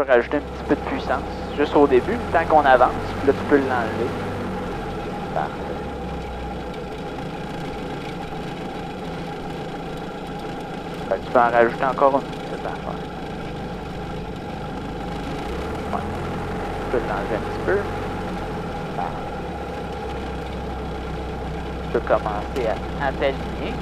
peux rajouter un petit peu de puissance, juste au début, tant qu'on avance, puis là tu peux l'enlever. Parfait. Fait que tu peux en rajouter encore une petite affaire. Ouais. Tu peux l'enlever un petit peu. Parfait. Tu peux commencer à t'aligner.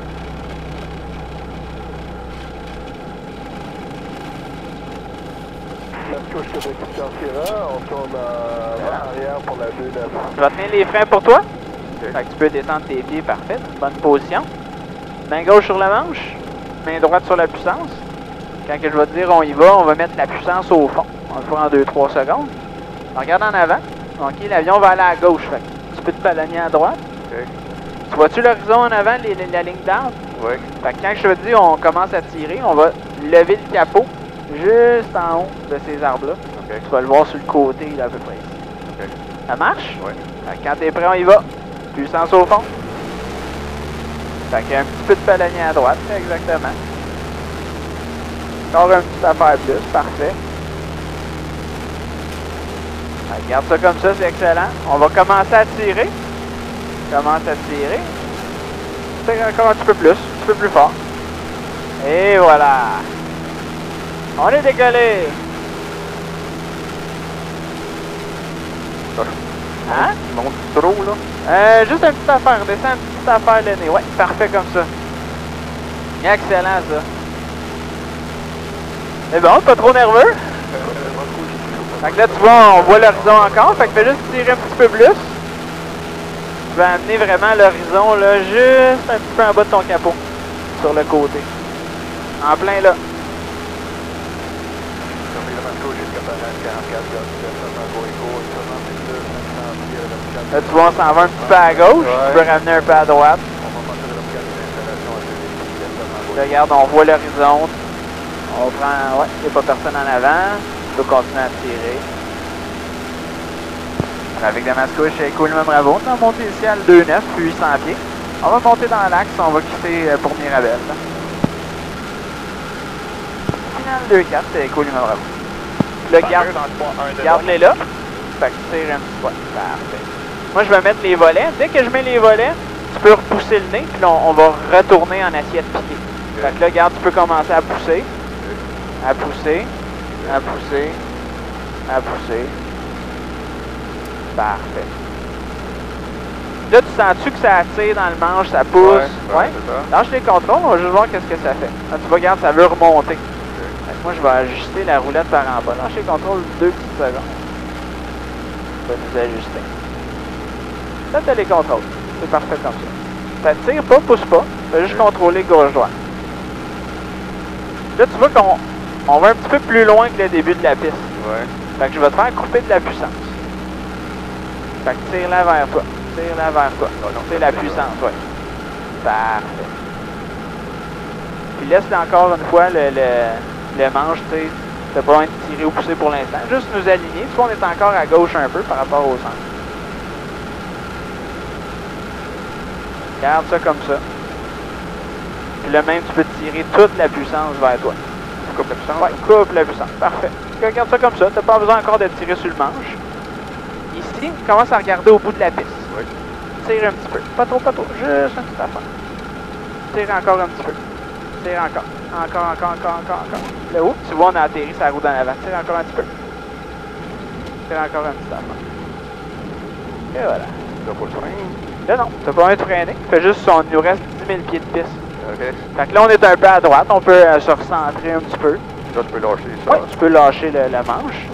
Mascouche Québec Sierra, on tourne en arrière pour la 2-9. Tu vas tenir les freins pour toi. Fait que tu peux descendre tes pieds, parfait. Bonne position. Main gauche sur la manche, main droite sur la puissance. Quand que je vais te dire on y va, on va mettre la puissance au fond. On va le faire en 2-3 secondes. Regarde en avant. Ok, l'avion va aller à gauche. Fait que tu peux te palonner à droite. Okay. Tu vois-tu l'horizon en avant, la ligne d'arbre? Oui. Fait que quand je te dis on commence à tirer, on va lever le capot juste en haut de ces arbres-là. Okay. Tu vas le voir sur le côté, là, à peu près ici. Okay. Ça marche? Oui. Fait que quand t'es prêt, on y va. Puissance au fond. Fait qu'il y a un petit peu de palonnier à droite, exactement. Encore une petite affaire plus, parfait. Fait que garde ça comme ça, c'est excellent. On va commencer à tirer. Commence à tirer. Tire encore un petit peu plus fort. Et voilà. On est décollé. Hein? Il monte trop, là? Juste une petite affaire. Descends une petite affaire le nez. Ouais, parfait comme ça. Excellent, ça. C'est bon, pas trop nerveux? Fait que là, tu vois, on voit l'horizon encore. Fait que fais juste tirer un petit peu plus. Tu vas amener vraiment l'horizon, là, juste un petit peu en bas de ton capot. Sur le côté. En plein, là. Là, tu vois, on s'en va un petit peu à gauche. Tu peux ramener un peu à droite. Là, regarde, on voit l'horizon. On prend... Ouais, il n'y a pas personne en avant. Tu peux continuer à tirer. Avec Damascouche et Coulomb Bravo, on va monter ici à 2-9, 800 pieds. On va monter dans l'axe, on va quitter pour Mirabel. Final 2-4, c'est Coulomb Bravo. Le garde-les là. Fait que tu tires un petit peu. Parfait. Moi, je vais mettre les volets. Dès que je mets les volets, tu peux repousser le nez, puis là, on va retourner en assiette piquée. Fait que là, regarde, tu peux commencer à pousser. À pousser. À pousser. À pousser. Parfait. Là, tu sens-tu que ça attire dans le manche, ça pousse? Ouais. Lâche les contrôles, on va juste voir qu'est-ce que ça fait. Là, tu vois, regarde, ça veut remonter. Fait que moi, je vais ajuster la roulette par en bas. Lâche les contrôles 2 petites secondes. On va nous ajuster. Là, tu as les contrôles. C'est parfait comme ça. Ça tire pas, pousse pas. Tu vas juste contrôler gauche-droite. Là, tu vois qu'on va un petit peu plus loin que le début de la piste. Ouais. Fait que je vais te faire couper de la puissance. Fait que tire-la vers toi. Tire-la vers toi. C'est la puissance, ouais. Parfait. Puis laisse encore une fois le manche, tu sais. T'as pas besoin de tirer ou pousser pour l'instant. Juste nous aligner. Tu vois, on est encore à gauche un peu par rapport au centre. Garde ça comme ça. Puis là même, tu peux tirer toute la puissance vers toi. Tu coupes la puissance? Ouais, coupe la puissance. Parfait. Regarde ça comme ça. T'as pas besoin encore de tirer sur le manche. Ici, commence à regarder au bout de la piste. Oui. Tire un petit peu. Pas trop, pas trop. Juste une petite affaire. Tire encore un petit peu. Tire encore. Encore. Là où? Tu vois, on a atterri sa roue en avant. Tire encore un petit peu. Tire encore un petit affaire. Et voilà. T'as pas le frein? Là, non. T'as pas besoin de freiner. Fais juste, on nous reste 10 000 pieds de piste. OK. Fait que là, on est un peu à droite. On peut se recentrer un petit peu. Là, tu peux lâcher ça. Oui, tu peux lâcher la manche.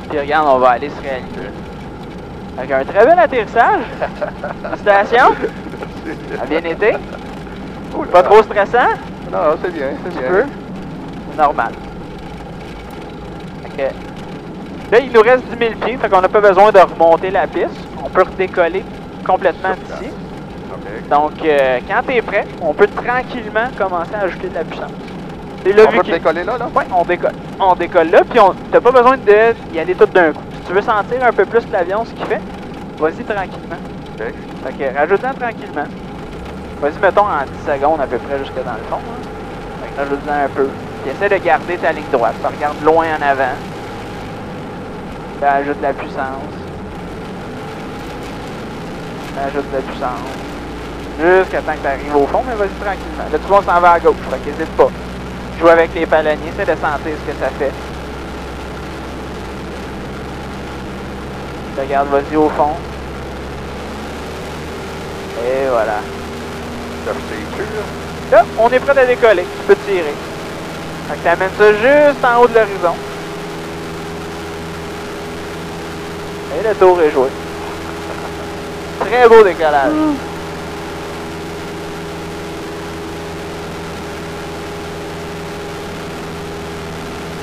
Puis regarde, on va aller se réaligner. Avec un très bel atterrissage. Félicitations. Ça a bien été. Cool. Pas trop stressant. Non, c'est bien, c'est Un bien. peu. C'est normal. Fait que, là, il nous reste 10 000 pieds. Fait qu'on n'a pas besoin de remonter la piste. On peut redécoller complètement d'ici. OK. Donc, quand tu es prêt, on peut tranquillement commencer à ajouter de la puissance. Et là, On vu peut qu'il- décoller là? Oui, on décolle. On décolle là, puis t'as pas besoin d'y aller tout d'un coup. Si tu veux sentir un peu plus l'avion, ce qu'il fait, vas-y tranquillement. OK. Fait que rajoute-en tranquillement. Vas-y, mettons en 10 secondes à peu près jusque dans le fond. Hein. Fait que rajoute-en un peu. Puis essaie de garder ta ligne droite. Ça regarde loin en avant. Ça ajoute de la puissance. Ça ajoute de la puissance. Jusqu'à temps que tu arrives au fond, mais vas-y tranquillement. Là, tu vois, on s'en va à gauche, fait qu'hésite pas. Joue avec les palonniers, c'est de sentir ce que ça fait. Regarde, vas-y au fond. Et voilà. Là, on est prêt à décoller. Tu peux tirer. Fait que tu amènes ça juste en haut de l'horizon. Et le tour est joué. Très beau décollage.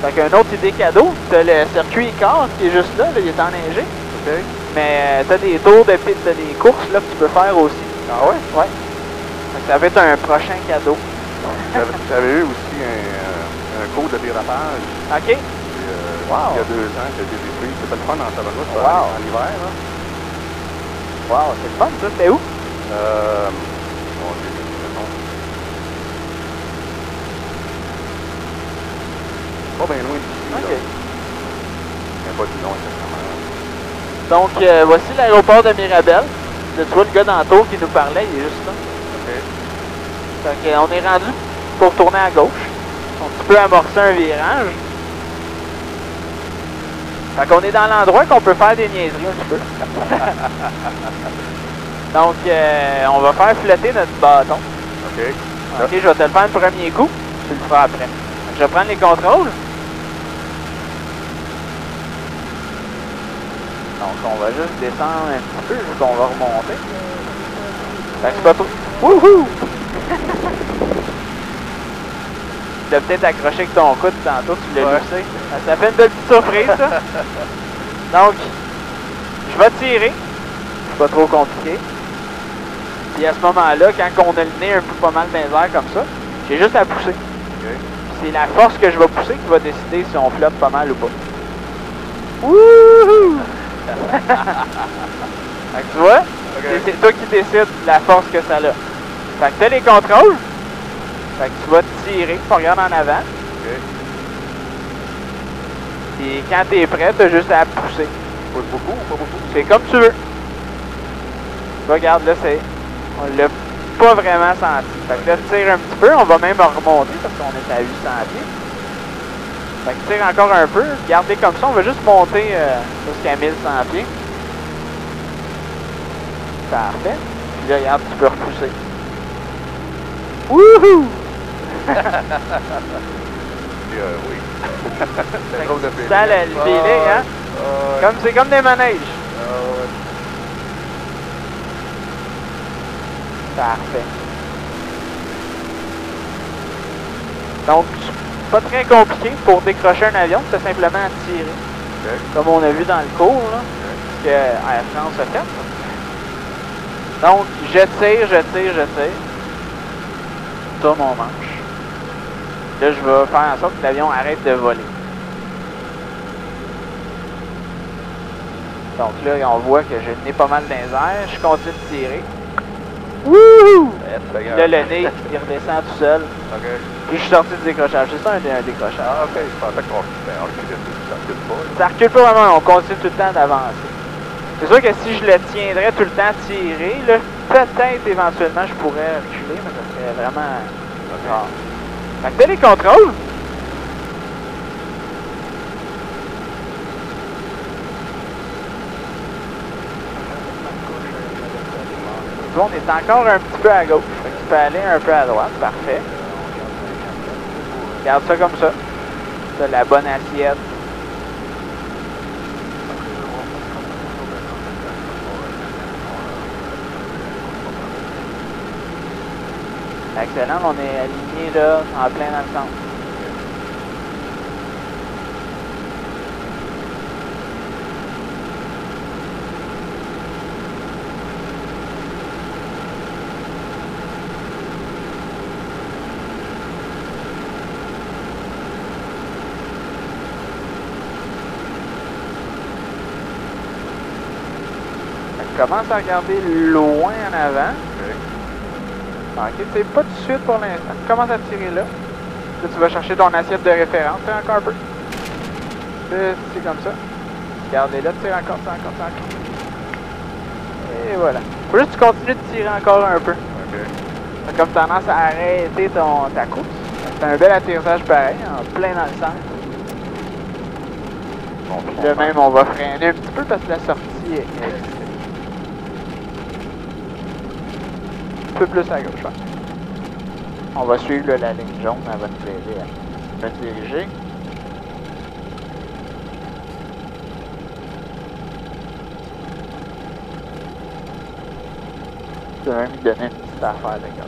Fait qu'une autre idée cadeau, t'as le circuit Icar qui est juste là, il est enneigé. Okay. Mais t'as des tours de piste, t'as des courses là que tu peux faire aussi. Ah ouais? Ouais. Fait que ça va être un prochain cadeau. J'avais eu aussi un cours de dérapage. OK. Et, Wow. Il y a 2 ans que j'ai détruit. C'était le fun en tabarnouche Wow. en hiver. Là. Wow, c'est le fun ça, c'était où? Bon, pas bien loin d'ici. OK. Là. Mais pas du long exactement. Donc, voici l'aéroport de Mirabel. Là, tu vois le gars dans le tour qui nous parlait, il est juste là. OK. Fait qu'on est rendu pour tourner à gauche. Donc, tu peux amorcer un virage. Fait qu'on est dans l'endroit qu'on peut faire des niaiseries un petit peu. Donc, on va faire flotter notre bâton. OK. OK, je vais te le faire le premier coup. Tu le feras après. Donc, je vais prendre les contrôles. Donc, on va juste descendre un petit peu jusqu'on va remonter. Fait que c'est pas trop... Wouhou! Tu l'as peut-être accroché avec ton coude tantôt, tu l'as loussé. Ça fait une belle petite surprise, ça. Donc, je vais tirer. C'est pas trop compliqué. Puis à ce moment-là, quand on a le nez un peu pas mal dans les airs comme ça, j'ai juste à pousser. Okay. C'est la force que je vais pousser qui va décider si on flotte pas mal ou pas. Wouhou! Fait que tu vois, Okay. c'est toi qui décides la force que ça a. Fait que t'as les contrôles. Fait que tu vas tirer, tu regardes en avant. OK. Et quand t'es prêt, t'as juste à pousser. Pousse beaucoup ou pas beaucoup? C'est comme tu veux. Regarde, là, c'est... On l'a pas vraiment senti. Fait que là, tire un petit peu, on va même remonter parce qu'on est à 800 pieds. Fait que tire encore un peu, gardez comme ça, on va juste monter jusqu'à 1100 pieds. Parfait. Puis là, regarde, tu peux repousser. Wouhou! Oui. C'est drôle de feeling. Ça, le feeling, hein? C'est comme des manèges. Parfait. Donc, pas très compliqué pour décrocher un avion, c'est simplement à tirer. Okay. Comme on a vu dans le cours, là, ce que Air France a fait. Donc, je tire. Tourne mon manche. Là, je vais faire en sorte que l'avion arrête de voler. Donc là, on voit que j'ai le nez pas mal dans les airs. Je continue de tirer. Wouhou! Là, le nez, il redescend tout seul. OK. Puis je suis sorti du décrochage. C'est ça un décrochage. Ah, OK. Je pensais qu'on recule pas. Ça recule pas vraiment, on continue tout le temps d'avancer. C'est sûr que si je le tiendrais tout le temps tiré, là, peut-être éventuellement je pourrais reculer, mais ça serait vraiment rare. Fait que t'as les contrôles. On est encore un petit peu à gauche. Fait que tu peux aller un peu à droite. Parfait. Regarde ça comme ça. T'as la bonne assiette. Excellent, on est aligné là, en plein dans le centre. Commence à regarder loin en avant. Ok, c'est pas tout de suite pour l'instant. Commence à tirer là. Là, tu vas chercher ton assiette de référence. Fais encore un peu. C'est comme ça. Regardez là, tire encore, tire encore, tire encore. Et voilà. Faut juste que tu continues de tirer encore un peu. Ok. T'as comme tendance à arrêter ta course. C'est un bel atterrissage pareil, en plein dans le centre. Bon, Puis là même, on va freiner un petit peu parce que la sortie est un peu plus à gauche. Ouais. On va suivre là, la ligne jaune, elle va nous aider à se diriger. Je vais même lui donner une petite affaire de gaz.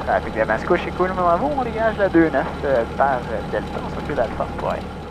Trafic de Mascouche est cool, mais on dégage la 2-9 par Delta, on s'occupe d'Alpha pour être.